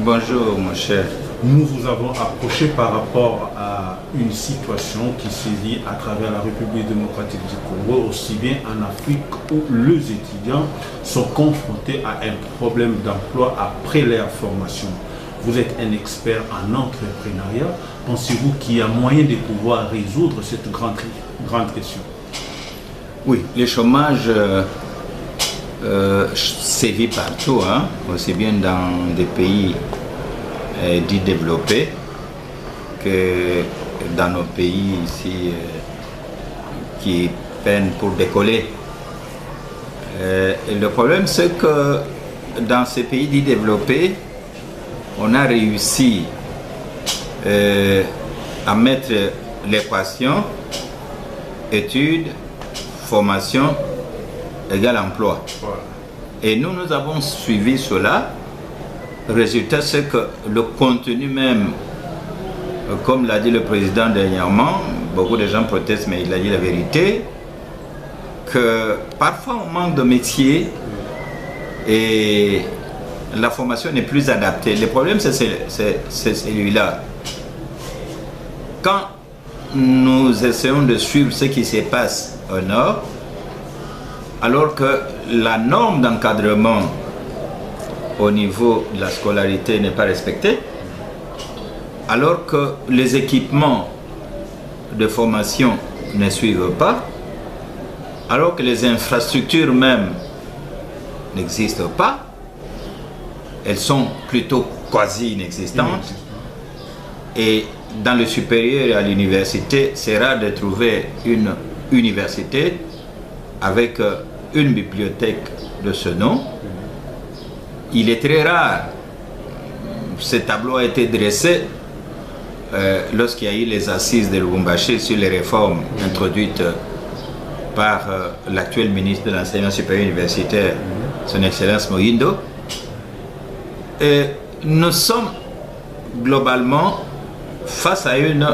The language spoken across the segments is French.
Bonjour mon cher. Nous vous avons approché par rapport à une situation qui sévit à travers la République démocratique du Congo, aussi bien en Afrique où les étudiants sont confrontés à un problème d'emploi après leur formation. Vous êtes un expert en entrepreneuriat. Pensez-vous qu'il y a moyen de pouvoir résoudre cette grande question? Oui, le chômage sévit partout, hein, aussi bien dans des pays dits développés que dans nos pays ici qui peinent pour décoller. Et le problème, c'est que dans ces pays dits développés, on a réussi à mettre l'équation études, formation égale emploi. Et nous avons suivi cela. Le résultat, c'est que le contenu même, comme l'a dit le président dernièrement, beaucoup de gens protestent, mais il a dit la vérité, que parfois on manque de métier et la formation n'est plus adaptée. Le problème, c'est celui-là. Quand nous essayons de suivre ce qui se passe au Nord, alors que la norme d'encadrement au niveau de la scolarité n'est pas respectée, alors que les équipements de formation ne suivent pas, alors que les infrastructures même n'existent pas, elles sont plutôt quasi inexistantes. Et dans le supérieur et à l'université, c'est rare de trouver une université avec une bibliothèque de ce nom. Il est très rare, ce tableau a été dressé lorsqu'il y a eu les assises de Lubumbashi sur les réformes introduites par l'actuel ministre de l'enseignement supérieur universitaire, son Excellence Mohindo. Et nous sommes globalement face à une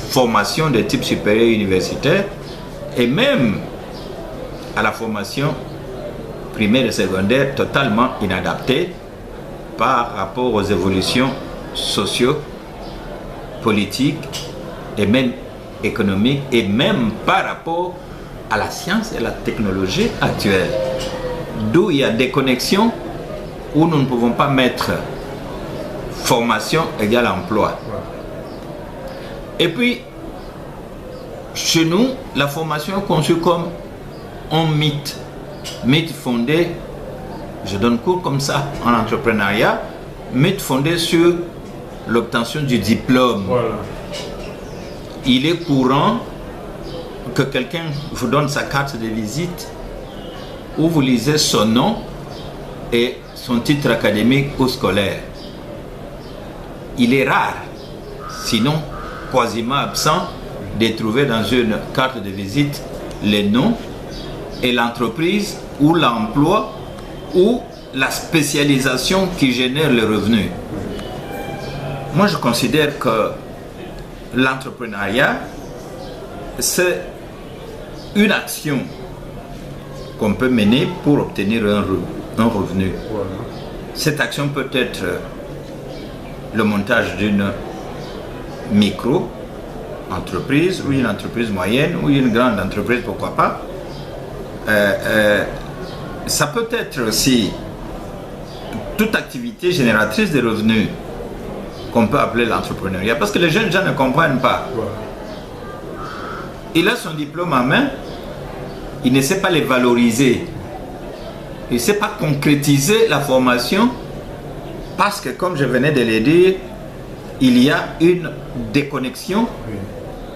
formation de type supérieur universitaire et même à la formation primaire et secondaire totalement inadaptée par rapport aux évolutions socio-politiques et même économiques et même par rapport à la science et la technologie actuelle. D'où il y a des connexions où nous ne pouvons pas mettre formation égale emploi. Et puis, chez nous, la formation est conçue comme un mythe fondé, je donne cours comme ça en entrepreneuriat, mythe fondé sur l'obtention du diplôme. Voilà. Il est courant que quelqu'un vous donne sa carte de visite où vous lisez son nom et son titre académique ou scolaire. Il est rare, sinon quasiment absent, de trouver dans une carte de visite les noms et l'entreprise ou l'emploi ou la spécialisation qui génère le revenu. Moi, je considère que l'entrepreneuriat, c'est une action qu'on peut mener pour obtenir un revenu. Voilà. Cette action peut être le montage d'une micro-entreprise ou une entreprise moyenne ou une grande entreprise, pourquoi pas. Ça peut être aussi toute activité génératrice de revenus qu'on peut appeler l'entrepreneuriat, parce que les jeunes gens ne comprennent pas. Voilà. Il a son diplôme en main, il ne sait pas les valoriser, il ne sait pas concrétiser la formation, parce que comme je venais de le dire, il y a une déconnexion,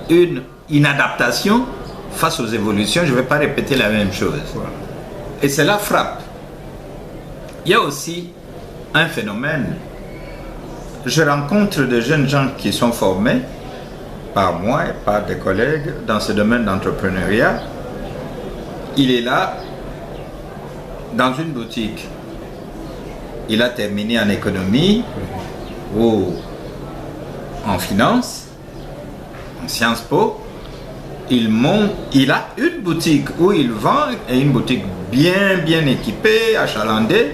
une inadaptation face aux évolutions. Je ne vais pas répéter la même chose. Voilà. Et cela frappe. Il y a aussi un phénomène. Je rencontre des jeunes gens qui sont formés par moi et par des collègues dans ce domaine d'entrepreneuriat. Il est là, dans une boutique. Il a terminé en économie ou en finance, en Sciences Po. Il a une boutique où il vend, et une boutique bien équipée, achalandée.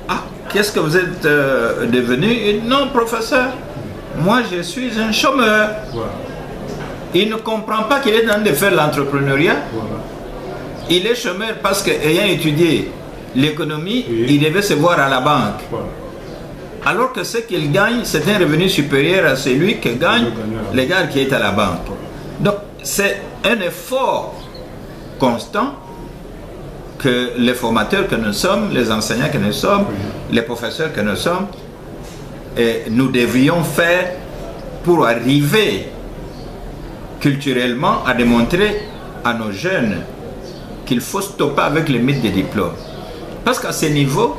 Ah, qu'est-ce que vous êtes devenu? Il dit, non, professeur, moi je suis un chômeur. Voilà. Il ne comprend pas qu'il est en train de faire l'entrepreneuriat. Voilà. Il est chômeur parce qu'ayant étudié l'économie, oui, il devait se voir à la banque. Voilà. Alors que ce qu'il gagne, c'est un revenu supérieur à celui que gagne le gars qui est à la banque. Donc, c'est un effort constant que les formateurs que nous sommes, les enseignants que nous sommes, les professeurs que nous sommes, et nous devrions faire pour arriver culturellement à démontrer à nos jeunes qu'il faut stopper avec le mythe des diplômes. Parce qu'à ce niveau,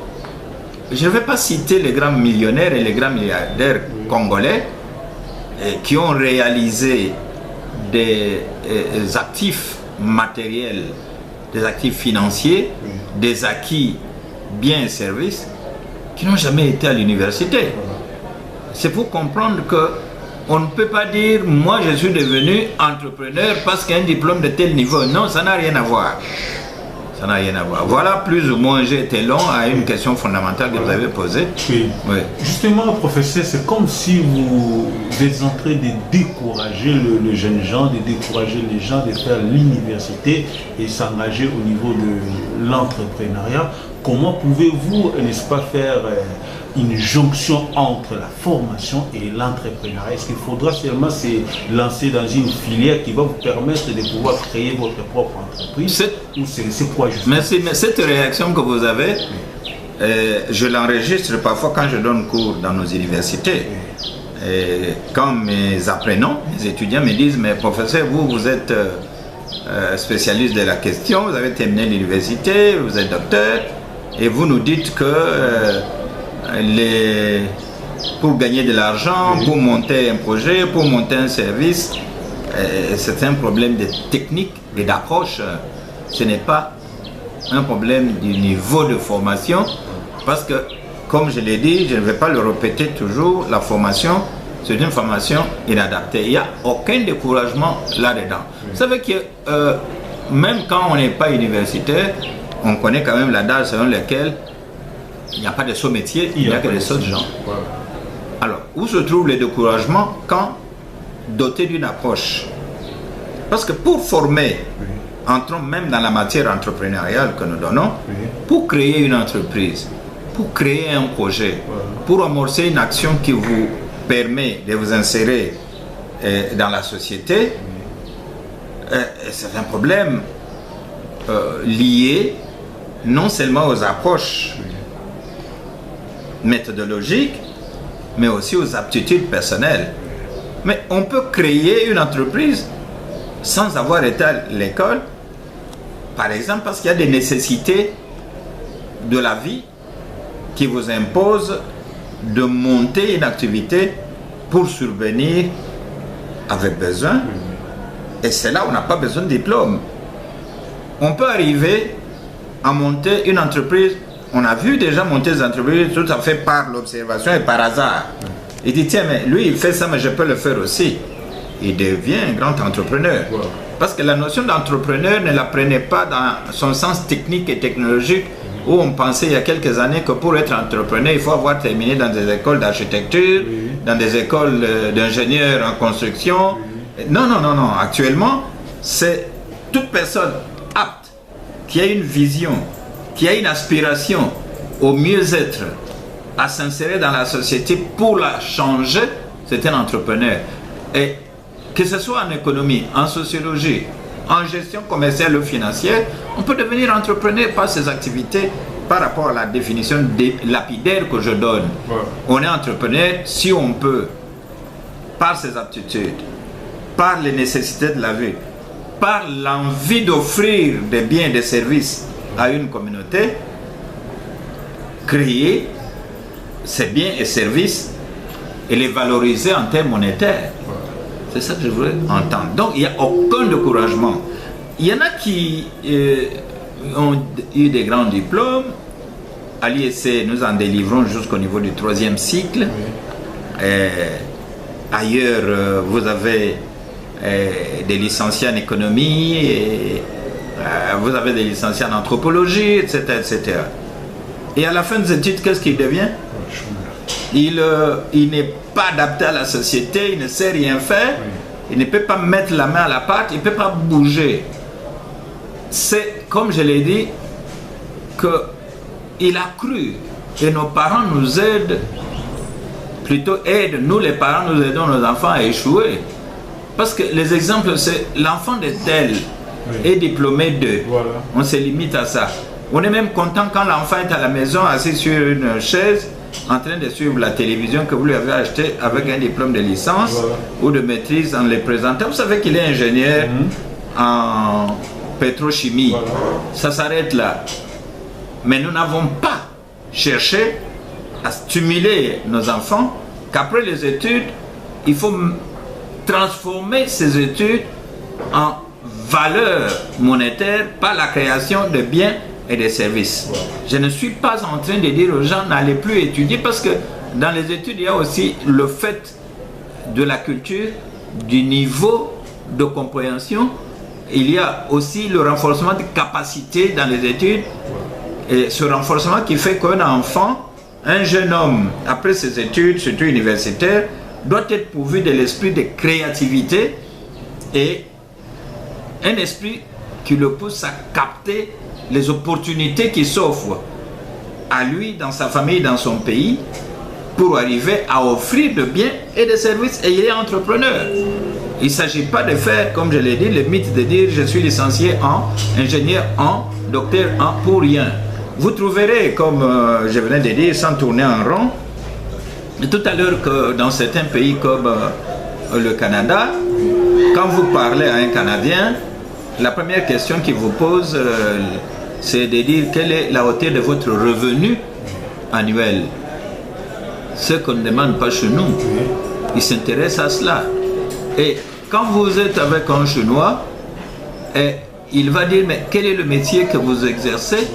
je ne vais pas citer les grands millionnaires et les grands milliardaires congolais qui ont réalisé des actifs matériels, des actifs financiers, des acquis biens et services qui n'ont jamais été à l'université. C'est pour comprendre que on ne peut pas dire moi je suis devenu entrepreneur parce qu'il y a un diplôme de tel niveau. Non, ça n'a rien à voir. Ça n'a rien à voir. Voilà plus ou moins, j'ai été long à une question fondamentale que vous avez posée. Oui. Oui. Justement, professeur, c'est comme si vous êtes en train de décourager le jeune gens, de décourager les gens de faire l'université et s'engager au niveau de l'entrepreneuriat. Comment pouvez-vous, n'est-ce pas, faire une jonction entre la formation et l'entrepreneuriat? Est-ce qu'il faudra seulement se lancer dans une filière qui va vous permettre de pouvoir créer votre propre entreprise? C'est quoi justement? Mais cette réaction que vous avez, je l'enregistre parfois quand je donne cours dans nos universités. Et quand mes apprenants, mes étudiants me disent, mais professeur, vous êtes spécialiste de la question, vous avez terminé l'université, vous êtes docteur, et vous nous dites que pour gagner de l'argent, pour monter un projet, pour monter un service, c'est un problème de technique et d'approche. Ce n'est pas un problème du niveau de formation, parce que, comme je l'ai dit, je ne vais pas le répéter toujours, la formation, c'est une formation inadaptée. Il n'y a aucun découragement là-dedans. Vous savez que même quand on n'est pas universitaire, on connaît quand même l'adage selon lequel il n'y a pas de saut métier, il n'y a que des sauts de gens. Alors, où se trouve le découragement quand doté d'une approche? Parce que pour former, entrons même dans la matière entrepreneuriale que nous donnons, pour créer une entreprise, pour créer un projet, pour amorcer une action qui vous permet de vous insérer dans la société, c'est un problème lié non seulement aux approches méthodologiques, mais aussi aux aptitudes personnelles. Mais on peut créer une entreprise sans avoir été à l'école, par exemple parce qu'il y a des nécessités de la vie qui vous imposent de monter une activité pour survenir avec besoin. Et c'est là où on n'a pas besoin de diplôme. On peut arriver à monter une entreprise. On a vu déjà monter des entreprises tout à fait par l'observation et par hasard. Il dit tiens, mais lui il fait ça, mais je peux le faire aussi. Il devient un grand entrepreneur. Parce que la notion d'entrepreneur ne la prenait pas dans son sens technique et technologique, où on pensait il y a quelques années que pour être entrepreneur, il faut avoir terminé dans des écoles d'architecture, dans des écoles d'ingénieurs en construction. Non, non, non, non. Actuellement, c'est toute personne apte, qui a une vision, qui a une aspiration au mieux-être, à s'insérer dans la société pour la changer, c'est un entrepreneur. Et que ce soit en économie, en sociologie, en gestion commerciale ou financière, on peut devenir entrepreneur par ses activités, par rapport à la définition lapidaire que je donne. On est entrepreneur si on peut, par ses aptitudes, par les nécessités de la vie, par l'envie d'offrir des biens et des services à une communauté, créer ces biens et services et les valoriser en termes monétaires. C'est ça que je voulais entendre. Donc il n'y a aucun découragement. Il y en a qui ont eu des grands diplômes. À l'IEC, nous en délivrons jusqu'au niveau du 3e cycle. Ailleurs, vous avez des licenciés en économie, vous avez des licenciés en anthropologie, etc., etc. Et à la fin des études, qu'est-ce qu'il devient? Il n'est pas adapté à la société, il ne sait rien faire, il ne peut pas mettre la main à la pâte, il ne peut pas bouger. C'est, comme je l'ai dit, qu'il a cru, et nos parents nous aident, plutôt aident, nous les parents, nous aidons nos enfants à échouer. Parce que les exemples, c'est l'enfant de tel est diplômé de, on se limite à ça. On est même content quand l'enfant est à la maison, assis sur une chaise, en train de suivre la télévision que vous lui avez achetée avec un diplôme de licence ou de maîtrise en les présentant. Vous savez qu'il est ingénieur en pétrochimie. Ça s'arrête là. Mais nous n'avons pas cherché à stimuler nos enfants qu'après les études, il faut transformer ces études en valeur monétaire par la création de biens et des services. Je ne suis pas en train de dire aux gens n'allez plus étudier parce que dans les études, il y a aussi le fait de la culture, du niveau de compréhension. Il y a aussi le renforcement de capacités dans les études. Et ce renforcement qui fait qu'un enfant, un jeune homme, après ses études, surtout universitaires, doit être pourvu de l'esprit de créativité et un esprit qui le pousse à capter les opportunités qui s'offrent à lui, dans sa famille, dans son pays, pour arriver à offrir de biens et de services. Et il est entrepreneur. Il ne s'agit pas de faire, comme je l'ai dit, le mythe de dire je suis licencié en, ingénieur en, docteur en, pour rien. Vous trouverez, comme je venais de dire, sans tourner en rond, tout à l'heure que dans certains pays comme le Canada, quand vous parlez à un Canadien, la première question qu'il vous pose, c'est de dire quelle est la hauteur de votre revenu annuel. Ce qu'on ne demande pas chez nous. Il s'intéresse à cela. Et quand vous êtes avec un Chinois, il va dire mais quel est le métier que vous exercez,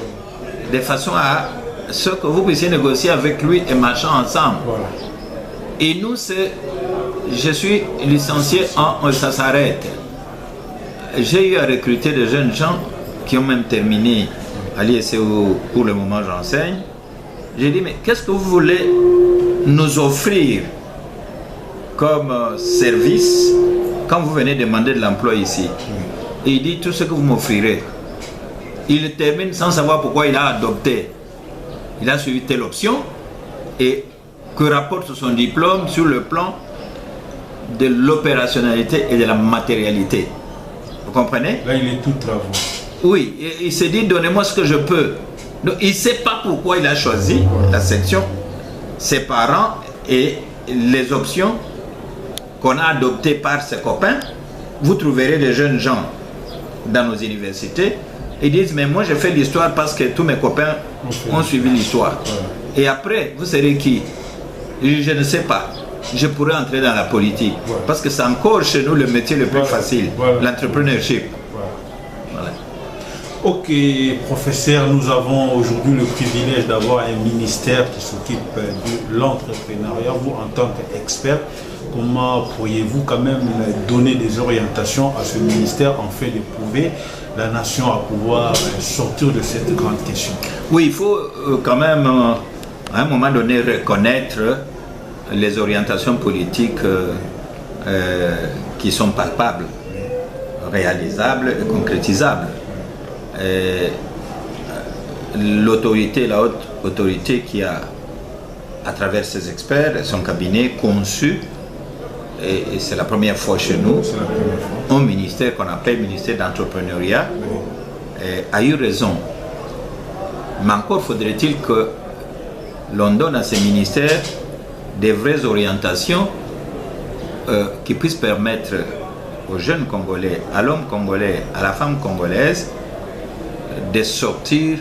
de façon à ce que vous puissiez négocier avec lui et marcher ensemble. Et nous, c'est je suis licencié en ça s'arrête. J'ai eu à recruter des jeunes gens qui ont même terminé à l'ISE où pour le moment j'enseigne. J'ai dit mais qu'est-ce que vous voulez nous offrir comme service quand vous venez demander de l'emploi ici? Et il dit tout ce que vous m'offrirez. Il termine sans savoir pourquoi il a adopté. Il a suivi telle option et que rapporte son diplôme sur le plan de l'opérationnalité et de la matérialité. Vous comprenez? Là, il est tout travaux. Oui, il s'est dit donnez-moi ce que je peux. Donc, il ne sait pas pourquoi il a choisi la section, ses parents et les options qu'on a adoptées par ses copains. Vous trouverez des jeunes gens dans nos universités. Ils disent mais moi je fais l'histoire parce que tous mes copains ont suivi l'histoire. Et après, vous serez qui? Je ne sais pas. Je pourrais entrer dans la politique. Parce que c'est encore chez nous le métier le plus facile, l'entrepreneurship. Voilà. Ok, professeur, nous avons aujourd'hui le privilège d'avoir un ministère qui s'occupe de l'entrepreneuriat. Vous, en tant qu'expert, comment pourriez-vous quand même donner des orientations à ce ministère en fait de prouver la nation à pouvoir sortir de cette grande question? Oui, il faut quand même à un moment donné reconnaître les orientations politiques qui sont palpables, réalisables et concrétisables. L'autorité, la haute autorité qui a, à travers ses experts et son cabinet, conçu, et c'est la première fois chez nous, un ministère qu'on appelle ministère d'entrepreneuriat, a eu raison. Mais encore faudrait-il que l'on donne à ces ministères des vraies orientations qui puissent permettre aux jeunes Congolais, à l'homme congolais, à la femme congolaise de sortir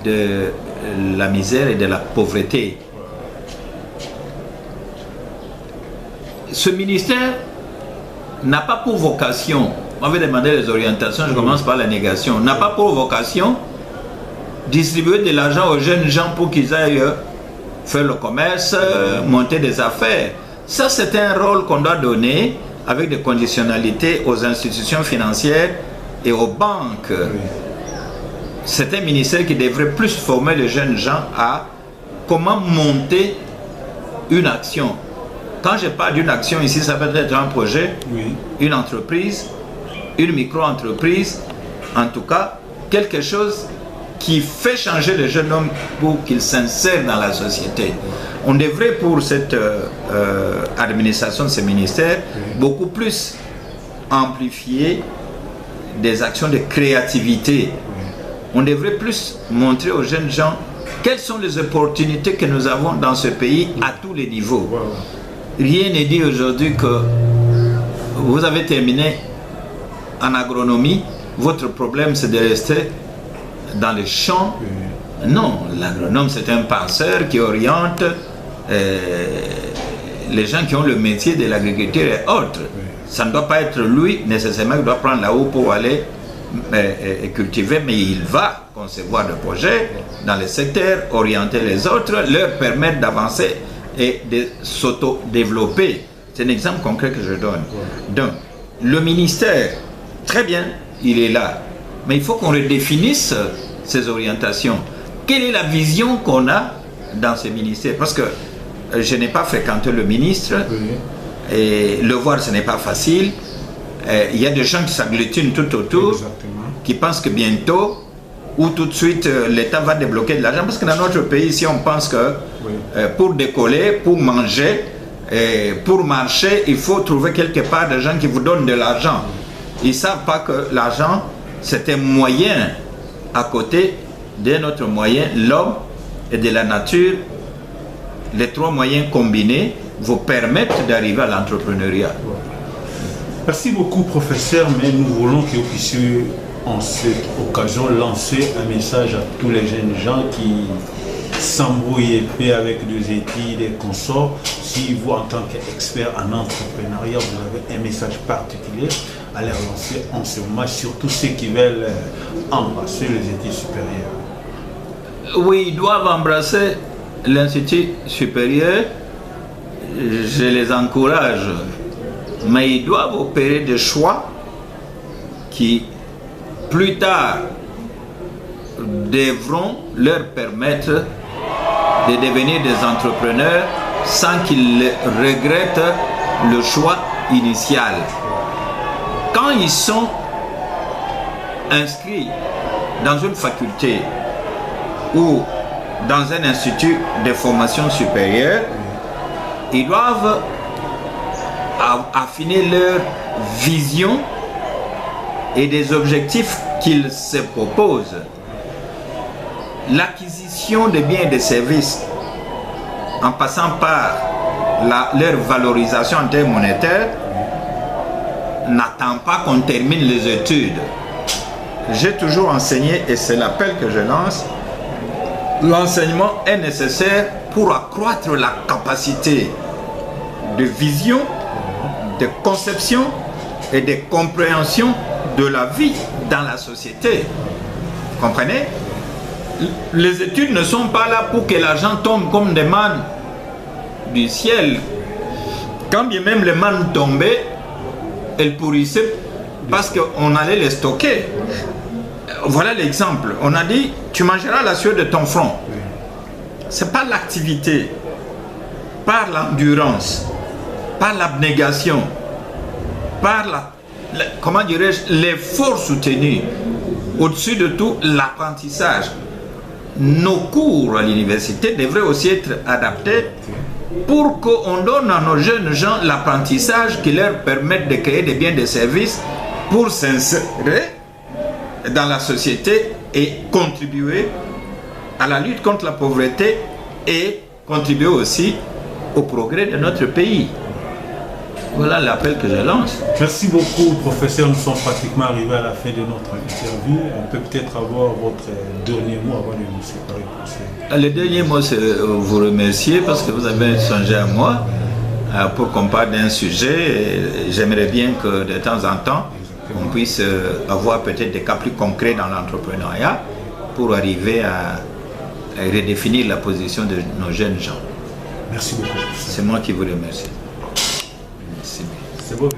de la misère et de la pauvreté. Ce ministère n'a pas pour vocation, on avait demandé les orientations, je commence par la négation, n'a pas pour vocation distribuer de l'argent aux jeunes gens pour qu'ils aillent faire le commerce, monter des affaires. Ça, c'est un rôle qu'on doit donner avec des conditionnalités aux institutions financières et aux banques. c'est un ministère qui devrait plus former les jeunes gens à comment monter une action. Quand je parle d'une action ici, ça peut être un projet, une entreprise, une micro-entreprise, en tout cas, quelque chose qui fait changer le jeune homme pour qu'il s'insère dans la société. On devrait, pour cette administration de ce ministère, beaucoup plus amplifier des actions de créativité. On devrait plus montrer aux jeunes gens quelles sont les opportunités que nous avons dans ce pays à tous les niveaux. Rien n'est dit aujourd'hui que vous avez terminé en agronomie, votre problème c'est de rester dans les champs. Non, l'agronome c'est un penseur qui oriente les gens qui ont le métier de l'agriculture et autres. Ça ne doit pas être lui nécessairement qui doit prendre la haut pour aller cultiver, mais il va concevoir des projets dans les secteurs, orienter les autres, leur permettre d'avancer et de s'auto-développer. C'est un exemple concret que je donne. Donc, le ministère, très bien, il est là, mais il faut qu'on redéfinisse ces orientations. Quelle est la vision qu'on a dans ce ministère? Parce que je n'ai pas fréquenté le ministre, et le voir ce n'est pas facile. Il y a des gens qui s'agglutinent tout autour, qui pensent que bientôt ou tout de suite l'État va débloquer de l'argent, parce que dans notre pays ici on pense que pour décoller, pour manger, pour marcher, il faut trouver quelque part des gens qui vous donnent de l'argent. Ils ne savent pas que l'argent c'est un moyen à côté d'un autre moyen, l'homme et de la nature. Les trois moyens combinés vous permettent d'arriver à l'entrepreneuriat. Merci beaucoup, professeur, mais nous voulons que vous puissiez en cette occasion lancer un message à tous les jeunes gens qui s'embrouillent épais avec des études et consorts. Si vous, en tant qu'expert en entrepreneuriat, vous avez un message particulier à les lancer en ce moment, surtout ceux qui veulent embrasser les études supérieures. Oui, ils doivent embrasser l'institut supérieur. Je les encourage, mais ils doivent opérer des choix qui, plus tard, devront leur permettre de devenir des entrepreneurs sans qu'ils regrettent le choix initial. Quand ils sont inscrits dans une faculté ou dans un institut de formation supérieure, ils doivent affiner leur vision et des objectifs qu'ils se proposent. L'acquisition de biens et de services, en passant par leur valorisation en termes monétaires, n'attend pas qu'on termine les études. J'ai toujours enseigné, et c'est l'appel que je lance, l'enseignement est nécessaire pour accroître la capacité de vision, de conception et de compréhension de la vie dans la société. Vous comprenez? Les études ne sont pas là pour que l'argent tombe comme des mannes du ciel. Quand bien même les mannes tombaient, elles pourrissaient parce qu'on allait les stocker. Voilà l'exemple. On a dit, tu mangeras la sueur de ton front. C'est pas l'activité, par l'endurance, par l'abnégation, par comment dirais-je, l'effort soutenu, au-dessus de tout, l'apprentissage. Nos cours à l'université devraient aussi être adaptés pour qu'on donne à nos jeunes gens l'apprentissage qui leur permette de créer des biens et des services pour s'insérer dans la société et contribuer à la lutte contre la pauvreté et contribuer aussi au progrès de notre pays. Voilà l'appel que je lance. Merci beaucoup, professeur. Nous sommes pratiquement arrivés à la fin de notre interview. On peut peut-être avoir votre dernier mot avant de nous séparer. Le dernier mot, c'est vous remercier parce que vous avez songé à moi pour qu'on parle d'un sujet. J'aimerais bien que de temps en temps, on puisse avoir peut-être des cas plus concrets dans l'entrepreneuriat pour arriver à redéfinir la position de nos jeunes gens. Merci beaucoup. C'est moi qui vous remercie. Merci. C'est beau.